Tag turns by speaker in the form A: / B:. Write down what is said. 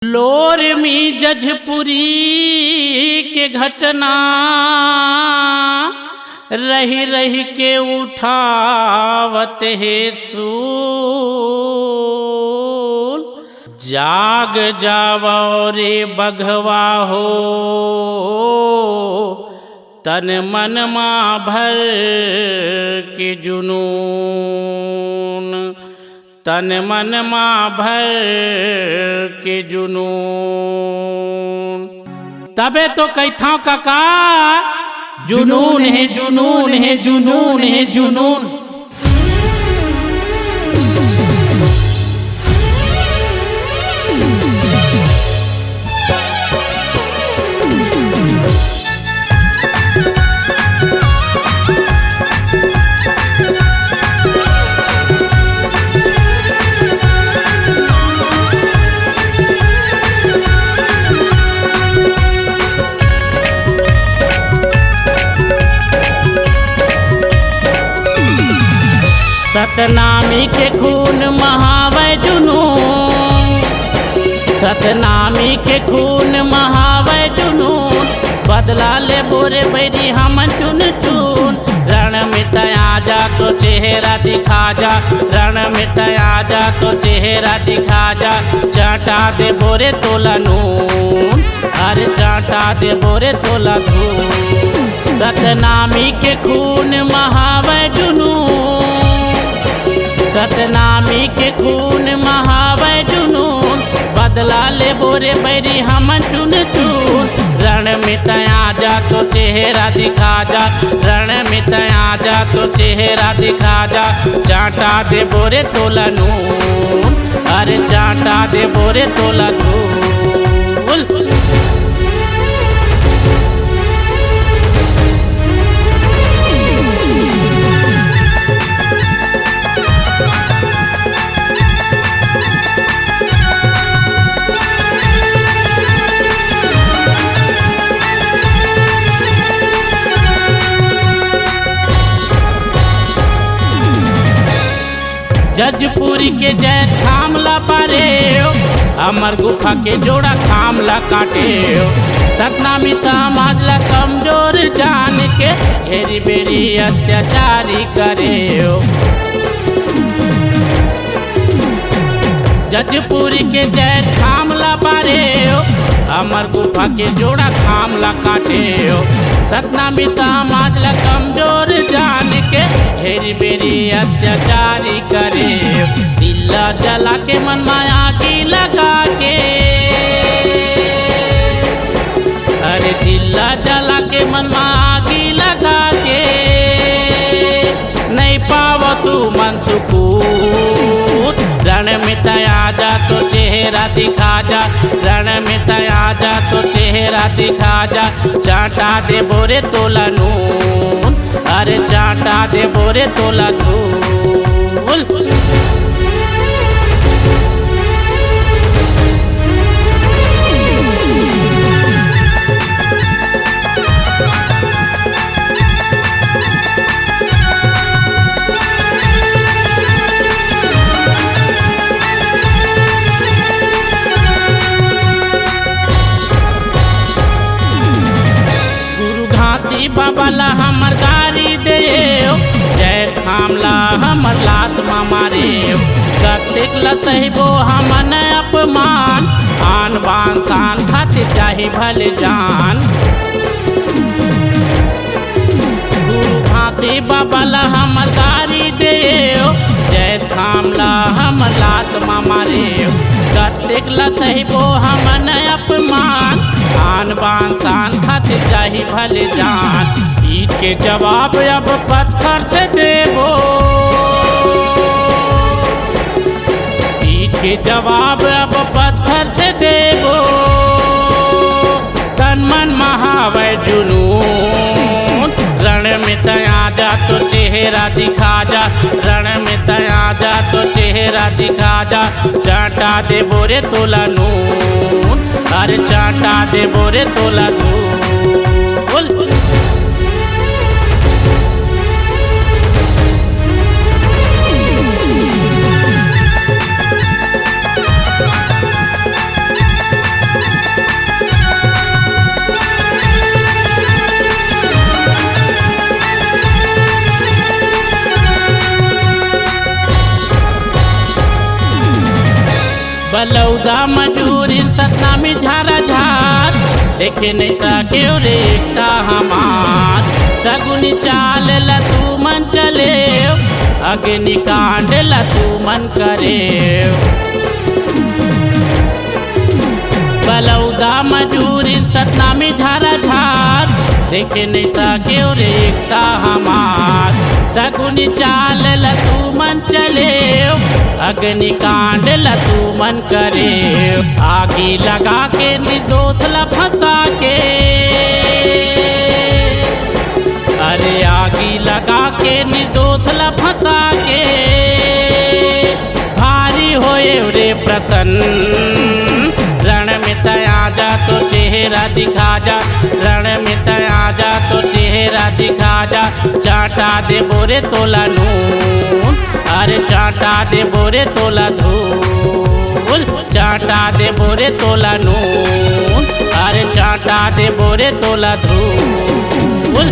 A: लोरमी जजपुरी के घटना रही रही के उठावत है सूल। जाग जावा रे बघवा हो तन मन माँ भर के जुनून, तन मन माँ भर के जुनून। तबे तो कैथा काका जुनून है जुनून है जुनून है जुनून। सतनामी के खून महावै जुनून, सतनामी के खून महावै जुनून। बदला ले बोरे बैरी हमन चुन चुन। रण में तया जा तो चेहरा दिखा जा, रण में तया जा तो चेहरा दिखा जा। चाटा दे बोरे तोला नून, अरे चाटा दे बोरे तोला धून। सतनामी के खून महावै जुनून, सतनामी के खून महावै जुनून। बदला ले बोरे बैरी हमन चुन चुन। रण में तया जा तो चेहरा दिखा जा, रण में तया जा तो चेहरा दिखा जा। चाटा दे बोरे तोला नून, अरे चाटा दे बोरे तोला धूल। जजपुरी के जय थामला पारे, अमर गुफा के जोड़ा थामला काटे। सतनामी समाज ला कमजोर जान के घेरी बेरी अत्याचारी करे। जजपुरी के जय थामला पारे, अमर गुफा के जोड़ा थामला काटे। सतनामी समाज ला कमजोर जान के घेरी बेरी अत्याचारी करे। दिल्ला जला के मन माया की लगा के, अरे दिल्ला जला के मन माया की लगा के। नहीं पावो तू मन सुकून। रण में तया जा तो चेहरा दिखा जा, रण में तया जा तो चेहरा दिखा जा। चाटा दे बोरे तोला नून, अरे चाटा दे बोरे तोला धूल। बाबला हमर गारी दे, जय थामला हमर लात मारे। कतिक लसहिबो हमन अपमान, आन बान शान खातिर चाही भले जान। गुरु घाटी बाबला हमर गारी दे, जय थामला हमर लात मारे। कतिक लसहिबो हमन अपमान, आन बान शान खातिर चाही भले जान। ईट के जवाब अब पत्थर से देबो, ईट के जवाब अब पत्थर से देबो। तन मन महावै जुनून। रण में तया जा तो चेहरा दिखा जा, रण में तया जा तो चेहरा दिखा जा। चाटा दे बोरे तोला नून, अरे चाटा दे बोरे तोला धूल। बलौदा मजूरी सतनामी झारा झार देखे नहीं सके रे एकता हमार सगुनी चाल ला तू मन चले अग्नि कांड ला तू मन करे बलौदा मजूरी सतनामी झारा झार देखे नहीं सके रे एकता हमार सगुनी चाल ला तू मन चले अग्नि कांड ला तू मन करे आगी लगा के निर्दोष ला फंसा के अरे आगी लगा के निर्दोष ला फंसा के भारी होए रे प्रसन्न रण में तया जा तो चेहरा दिखा जा रण में तया जा तो चेहरा दिखा जा चाटा दे बोरे तोला नून अरे चाटा दे बोरे तोला धूल चाटा दे बोरे तोला नून अरे चाटा दे बोरे तोला धूल